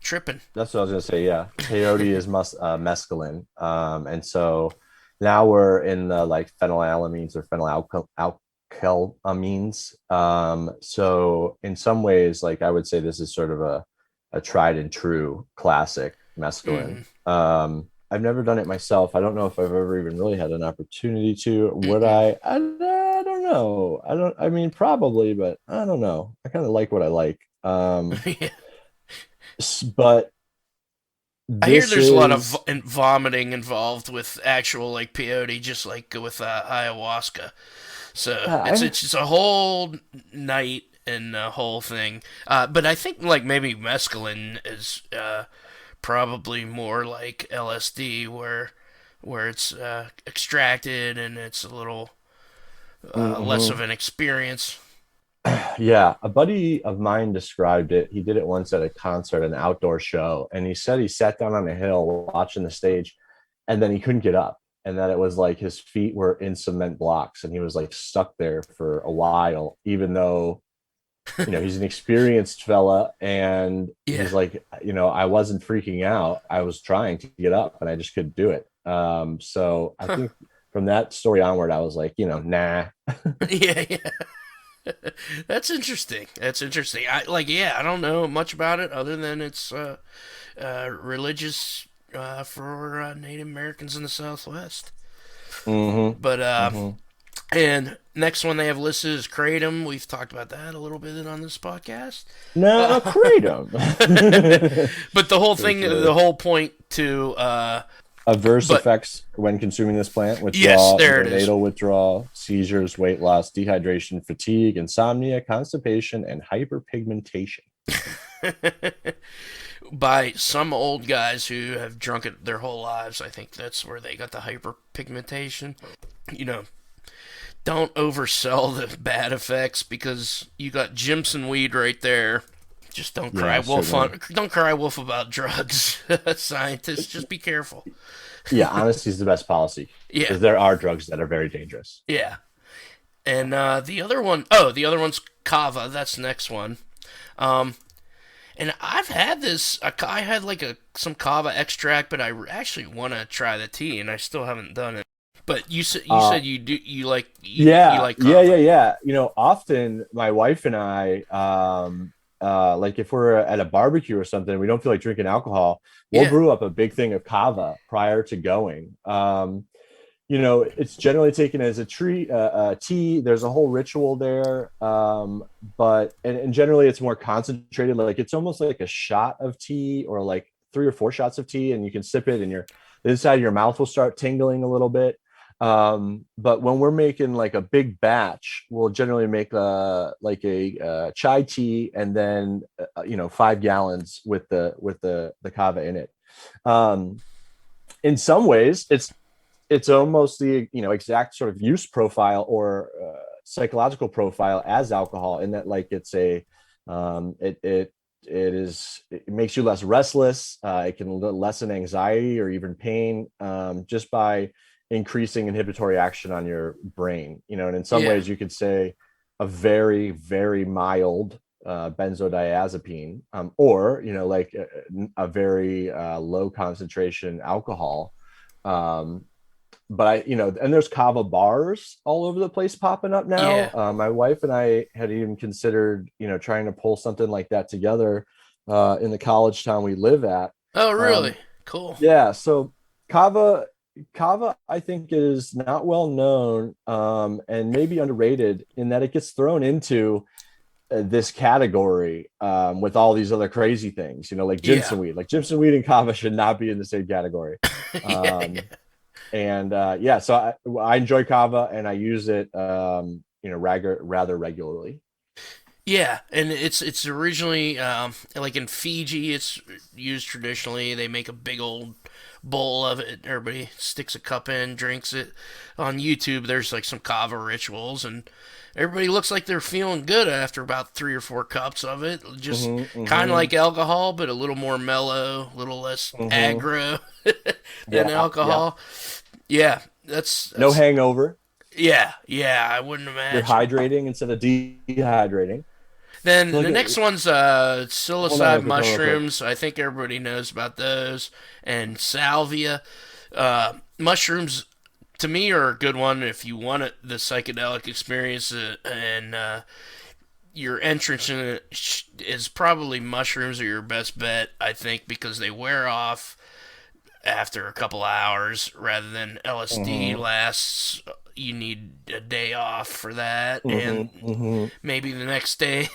tripping. That's what I was gonna say. Yeah, peyote is mescaline, and so now we're in the like phenylalamines or phenylalkylamines. So in some ways, like I would say, this is sort of a tried and true classic mescaline. Mm-hmm. I've never done it myself. I don't know if I've ever even really had an opportunity to. Would Mm-mm. I don't know. I don't. I mean, probably, but I don't know. I kind of like what I like. Yeah. But I hear this there's a lot of is vomiting involved with actual like peyote, just like with ayahuasca. So it's I it's just a whole night and a whole thing. But I think like maybe mescaline is probably more like LSD, where it's extracted and it's a little less of mhm. an experience. Yeah, a buddy of mine described it. He did it once at a concert, an outdoor show, and he said he sat down on a hill watching the stage, and then he couldn't get up, and that it was like his feet were in cement blocks, and he was like stuck there for a while, even though he's an experienced fella, and Yeah. he's like, I wasn't freaking out. I was trying to get up, and I just couldn't do it. So I Huh. think from that story onward, I was like, nah. Yeah, yeah. That's interesting. That's interesting. I like, yeah, I don't know much about it other than it's religious for Native Americans in the Southwest. Mm-hmm. But Mm-hmm. and next one they have listed is Kratom. We've talked about that a little bit on this podcast. No, kratom. But the whole For thing, the sure. whole point to Adverse but effects when consuming this plant: yes, withdrawal, there it is. neonatal withdrawal, seizures, weight loss, dehydration, fatigue, insomnia, constipation, and hyperpigmentation. By some old guys who have drunk it their whole lives. I think that's where they got the hyperpigmentation. You know, don't oversell the bad effects because you got jimson weed right there. Just don't cry Yeah, wolf certainly. on. Don't cry wolf about drugs, scientists. Just be careful. Yeah, honesty is the best policy Yeah, because there are drugs that are very dangerous. yeah. And the other one, oh, the other one's kava. That's the next one. Um, and I've had this. I had like some kava extract, but I actually want to try the tea, and I still haven't done it. But Uh, you do you Yeah, like yeah, yeah, kava? yeah. Often my wife and I, like if we're at a barbecue or something, we don't feel like drinking alcohol, we'll Yeah, brew up a big thing of kava prior to going. It's generally taken as a tea. There's a whole ritual there, but and generally it's more concentrated. Like it's almost like a shot of tea, or like 3 or 4 shots of tea, and you can sip it, and the inside of your mouth will start tingling a little bit. But when we're making like a big batch, we'll generally make like a chai tea, and then 5 gallons with the kava in it. Um, in some ways, it's almost the exact sort of use profile or psychological profile as alcohol, in that like it's a it makes you less restless. It can lessen anxiety or even pain, just by increasing inhibitory action on your brain. And in some yeah, ways, you could say a very, very mild benzodiazepine, or like a very low concentration alcohol. Um, but and there's kava bars all over the place popping up now. Yeah. My wife and I had even considered, trying to pull something like that together in the college town we live at. Oh, Um, really? Cool. yeah, so kava, kava, I think is not well known, and maybe underrated in that it gets thrown into this category with all these other crazy things, like Yeah. Jimson weed. Like Jimson weed and kava should not be in the same category. Yeah. Um, and yeah, so I enjoy kava and I use it, rather regularly. Yeah, and it's originally like in Fiji, it's used traditionally. They make a big old bowl of it. Everybody sticks a cup in, drinks it. On YouTube, there's like some kava rituals, and everybody looks like they're feeling good after about 3 or 4 cups of it. Just Hmm, kind of hmm, like alcohol, but a little more mellow, a little less hmm. aggro than Yeah, yeah. alcohol. Yeah, that's No that's hangover. yeah, yeah. I wouldn't You're imagine. hydrating instead of dehydrating. Then So the like, next one's hold on psilocybe real quick. mushrooms. I think everybody knows about those. And salvia. Mushrooms, to me, are a good one if you want the psychedelic experience, and your entrance in it is probably mushrooms are your best bet, I think, because they wear off after a couple hours rather than LSD Hmm, lasts. You need a day off for that, hmm, and hmm, maybe the next day.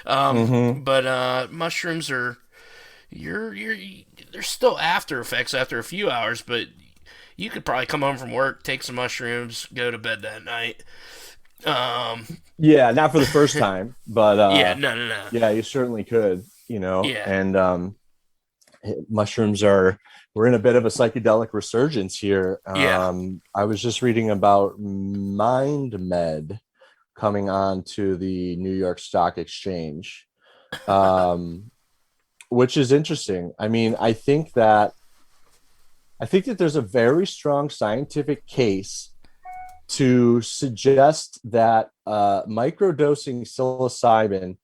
hmm. But mushrooms are you're there's still after effects after a few hours, but you could probably come home from work, take some mushrooms, go to bed that night. Um, Yeah, not for the first time, but yeah, no, no, no, yeah, you certainly could, yeah, and mushrooms are we're in a bit of a psychedelic resurgence here. yeah. I was just reading about Mind Med coming on to the New York Stock Exchange, um, which is interesting. I mean, I think that there's a very strong scientific case to suggest that microdosing psilocybin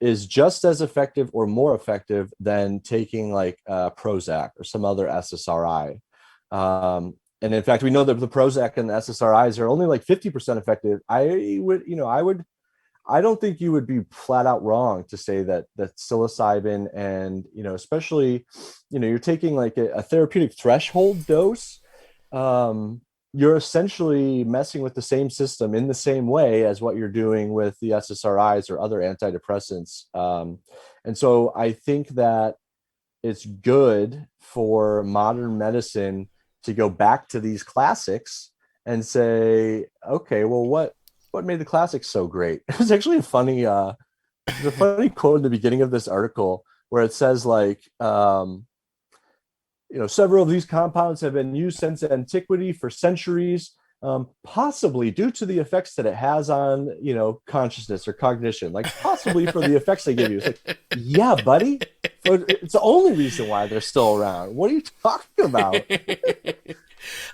is just as effective or more effective than taking like Prozac or some other SSRI. And in fact, we know that the Prozac and the SSRIs are only like 50% effective. I don't think you would be flat out wrong to say that psilocybin and, especially, you're taking like a therapeutic threshold dose. Um, you're essentially messing with the same system in the same way as what you're doing with the SSRIs or other antidepressants. And so I think that it's good for modern medicine to go back to these classics and say, okay, well, what made the classics so great? It was actually there's a funny quote in the beginning of this article where it says like, several of these compounds have been used since antiquity for centuries, possibly due to the effects that it has on, consciousness or cognition, like possibly for the effects they give you. It's like, yeah, buddy. It's the only reason why they're still around. What are you talking about?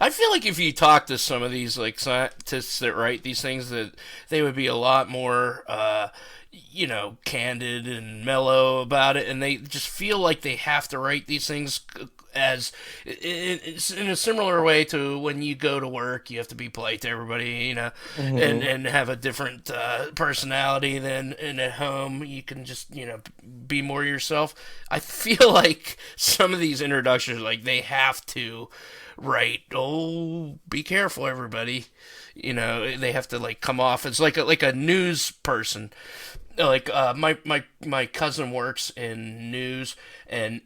I feel like if you talk to some of these like scientists that write these things, that they would be a lot more, candid and mellow about it, and they just feel like they have to write these things as it's in a similar way to when you go to work, you have to be polite to everybody, and Mm-hmm. have a different personality than in at home. You can just be more yourself. I feel like some of these introductions, like they have to write, oh, be careful, everybody. They have to like come off as like a news person. Like my cousin works in news, and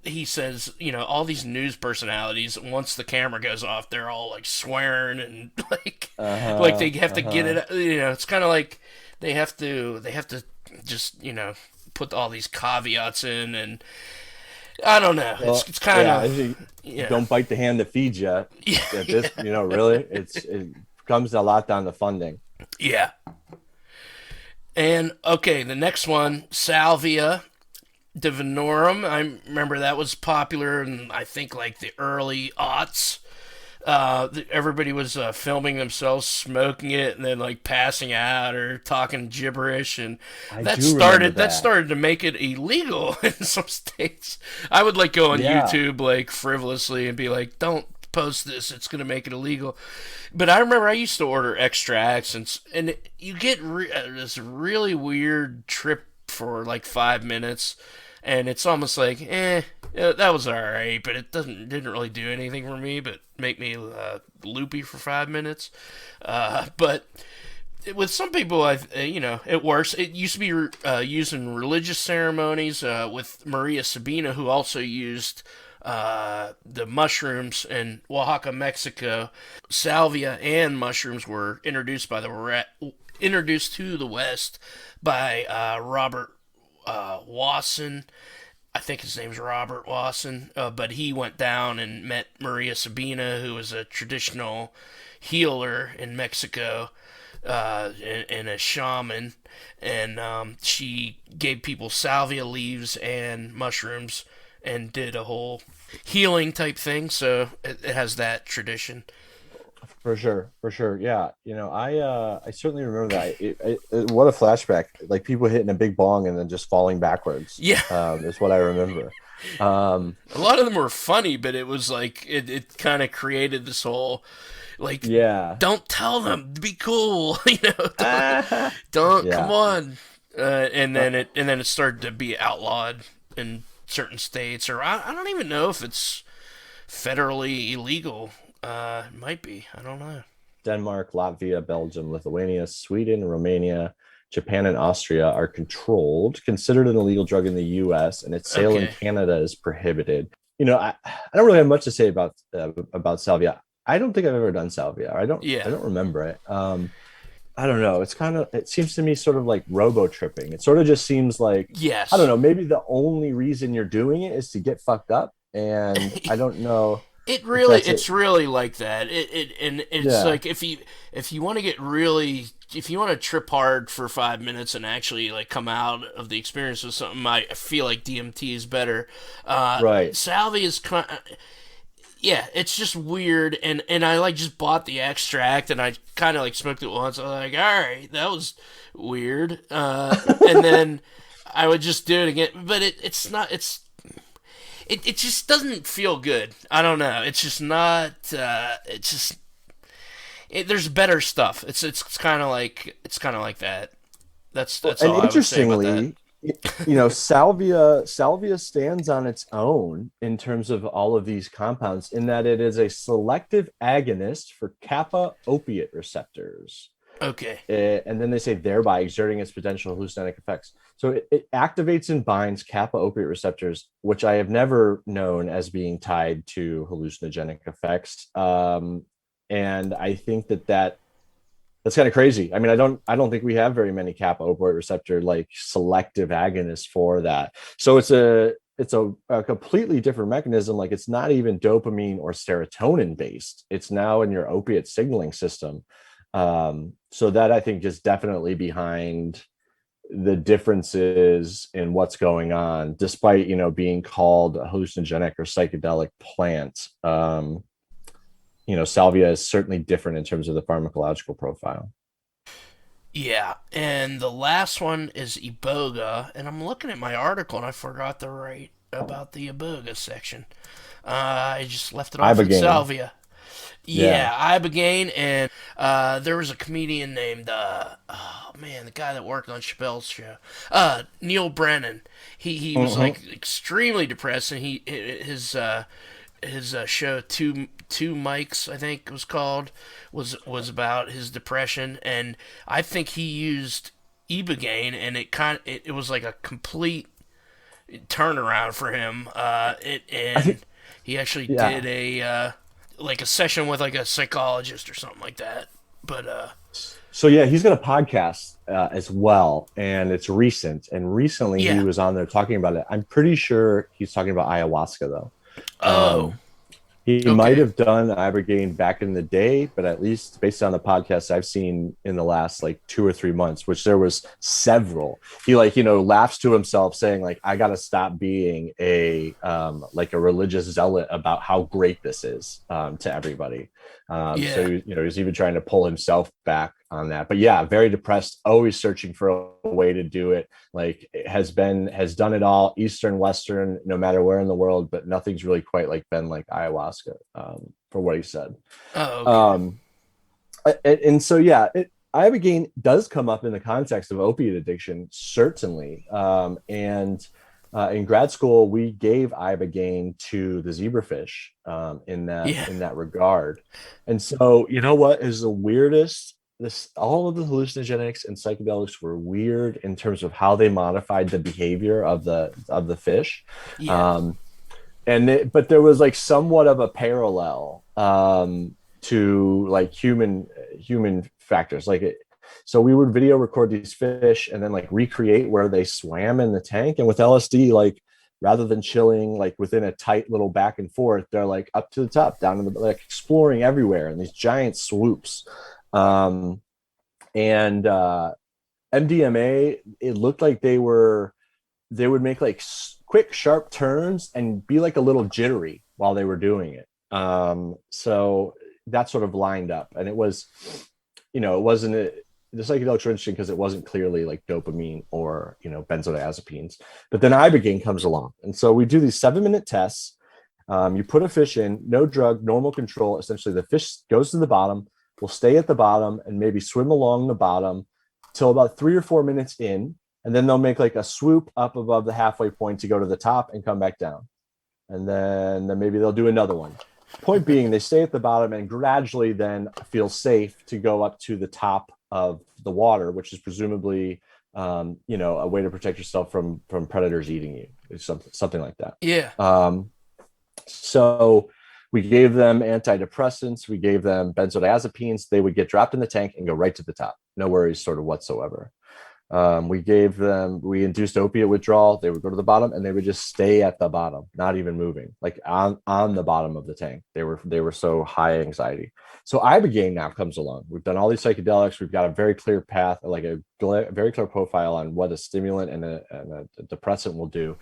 he says, all these news personalities, once the camera goes off, they're all like swearing and like Uh-huh. they have to get Uh-huh. it. It's kind of like they have to just put all these caveats in, and I don't know. It's Well, it's kind yeah, of yeah, don't bite the hand that feeds you. At yeah, this, really, it comes a lot down to funding. yeah. And okay, the next one, salvia. Divinorum. I remember that was popular in I think like the early aughts. Everybody was filming themselves smoking it and then like passing out or talking gibberish, and I that do remember started that that. started to make it illegal in some states. I would like go on Yeah. YouTube like frivolously and be like, don't post this, it's going to make it illegal. But I remember I used to order extracts, and you get this really weird trip for like 5 minutes, and it's almost like, yeah, that was all right, but it didn't really do anything for me, but make me loopy for 5 minutes. But with some people, it works. It used to be used in religious ceremonies with Maria Sabina, who also used the mushrooms in Oaxaca, Mexico. Salvia and mushrooms were introduced to the West by Robert Wasson. I think his name's Robert Wasson, but he went down and met Maria Sabina, who was a traditional healer in Mexico, and a shaman, and she gave people salvia leaves and mushrooms and did a whole healing type thing. So it has that tradition. For sure. Yeah. I certainly remember that. What a flashback. Like people hitting a big bong and then just falling backwards. Yeah. Is what I remember. A lot of them were funny, but it was like it kind of created this whole like, yeah. don't tell them, be cool, don't Yeah. come on, and then it started to be outlawed in certain states, or I don't even know if it's federally illegal. It might be. I don't know. Denmark, Latvia, Belgium, Lithuania, Sweden, Romania, Japan, and Austria are considered an illegal drug in the U.S., and its sale in Canada is prohibited. I don't really have much to say about salvia. I don't think I've ever done salvia. I don't remember it. I don't know. It seems to me sort of like robo tripping. It sort of just seems like, yes. I don't know, maybe the only reason you're doing it is to get fucked up. And I don't know. It's really like that. It's like if you want to if you want to trip hard for 5 minutes and actually like come out of the experience with something, I feel like DMT is better. Right. Salvia is yeah, it's just weird, and I like just bought the extract and I kind of like smoked it once. I was like, all right, that was weird, and then I would just do it again, but it just doesn't feel good. I don't know. It's just not. There's better stuff. It's kind of like that. That's all I would say about that. Salvia stands on its own in terms of all of these compounds in that it is a selective agonist for kappa opiate receptors. Okay. And then they say thereby exerting its potential hallucinogenic effects. So it activates and binds kappa opiate receptors, which I have never known as being tied to hallucinogenic effects. And I think that's kind of crazy. I mean, I don't think we have very many kappa opioid receptor like selective agonists for that. So it's a completely different mechanism. Like it's not even dopamine or serotonin based. It's now in your opiate signaling system. So that I think is definitely behind the differences in what's going on, despite being called a hallucinogenic or psychedelic plant. Salvia is certainly different in terms of the pharmacological profile. Yeah, and the last one is iboga, and I'm looking at my article and I forgot to write about the iboga section. I just left it off with salvia. Yeah, ibogaine, and there was a comedian named the guy that worked on Chappelle's show, Neil Brennan. He was like extremely depressed, and his show two mics, I think it was called, was about his depression, and I think he used ibogaine, and it was like a complete turnaround for him. He actually did a session with like a psychologist or something like that. But so yeah, he's got a podcast as well, and it's recent. And recently he was on there talking about it. I'm pretty sure he's talking about ayahuasca though. He might have done ibogaine back in the day, but at least based on the podcasts I've seen in the last like 2 or 3 months, which there was several, he laughs to himself saying like, I got to stop being a religious zealot about how great this is to everybody. So, he's even trying to pull himself back on that. But yeah, very depressed, always searching for a way to do it. Like has done it all, Eastern, Western, no matter where in the world, but nothing's really quite been like ayahuasca. for what he said. Oh, okay. And so, yeah, ibogaine does come up in the context of opiate addiction, certainly. And in grad school, we gave ibogaine to the zebrafish in Yeah. that regard. And so, you know what is the weirdest? All of the hallucinogenics and psychedelics were weird in terms of how they modified the behavior of the fish. Yeah. But there was like somewhat of a parallel to like human factors, so we would video record these fish and then like recreate where they swam in the tank. And with LSD, like rather than chilling like within a tight little back and forth, they're like up to the top, down to the, like exploring everywhere in these giant swoops. And MDMA, it looked like they would make like quick sharp turns and be like a little jittery while they were doing it. So that sort of lined up, and it was, it wasn't the psychedelics were interesting because it wasn't clearly like dopamine or benzodiazepines. But then ibogaine comes along, and so we do these 7-minute tests. You put a fish in, no drug, normal control. Essentially, the fish goes to the bottom, will stay at the bottom, and maybe swim along the bottom till about 3 or 4 minutes in, and then they'll make like a swoop up above the halfway point to go to the top and come back down, and then maybe they'll do another one. Point being, they stay at the bottom and gradually then feel safe to go up to the top of the water, which is presumably, a way to protect yourself from predators eating you, something like that. Yeah. So we gave them antidepressants, we gave them benzodiazepines. They would get dropped in the tank and go right to the top. No worries, sort of whatsoever. We induced opiate withdrawal. They would go to the bottom and they would just stay at the bottom, not even moving, like on the bottom of the tank. They were so high anxiety. So ibogaine now comes along. We've done all these psychedelics. We've got a very clear path, like a very clear profile on what a stimulant and a depressant will do.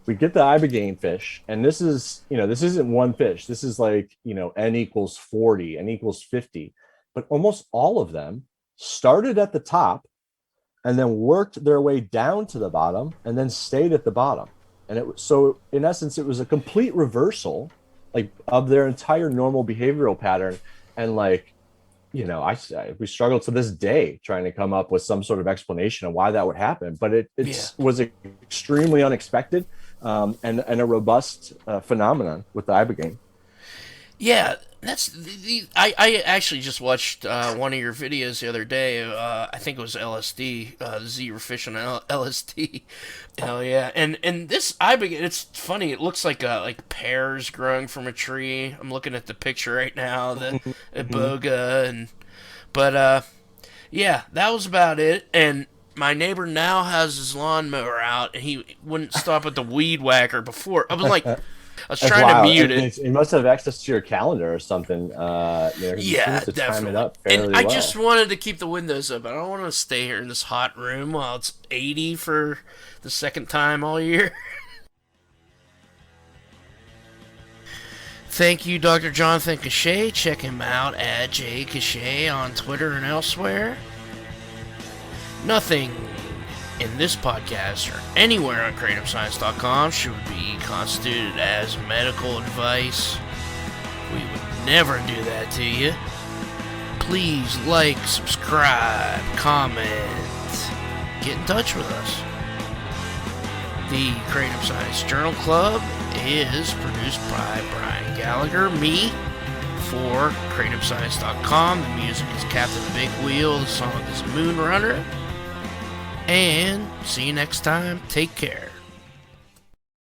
We get the ibogaine fish, and this isn't one fish. This is like, N equals 40, N equals 50, but almost all of them started at the top and then worked their way down to the bottom and then stayed at the bottom. And so in essence, it was a complete reversal like of their entire normal behavioral pattern. And like, we struggle to this day trying to come up with some sort of explanation of why that would happen, but it was extremely unexpected and a robust phenomenon with the ibogaine. Yeah, that's I actually just watched one of your videos the other day. I think it was LSD, zebrafish and LSD. Hell yeah! And this ibogaine, it's funny. It looks like pears growing from a tree. I'm looking at the picture right now, the iboga, yeah, that was about it. And my neighbor now has his lawnmower out, and he wouldn't stop at the weed whacker before. I was like. I was trying to mute it. You must have access to your calendar or something. Yeah, to definitely. time it up fairly and I well. just wanted to keep the windows up. I don't want to stay here in this hot room while it's 80 for the second time all year. Thank you, Dr. Jonathan Cachat. Check him out at jcachat on Twitter and elsewhere. Nothing in this podcast or anywhere on KratomScience.com should be constituted as medical advice. We would never do that to you. Please like, subscribe, comment, get in touch with us. The Kratom Science Journal Club is produced by Brian Gallagher, me, for KratomScience.com. The music is Captain Big Wheel, the song is Moonrunner. And see you next time. Take care.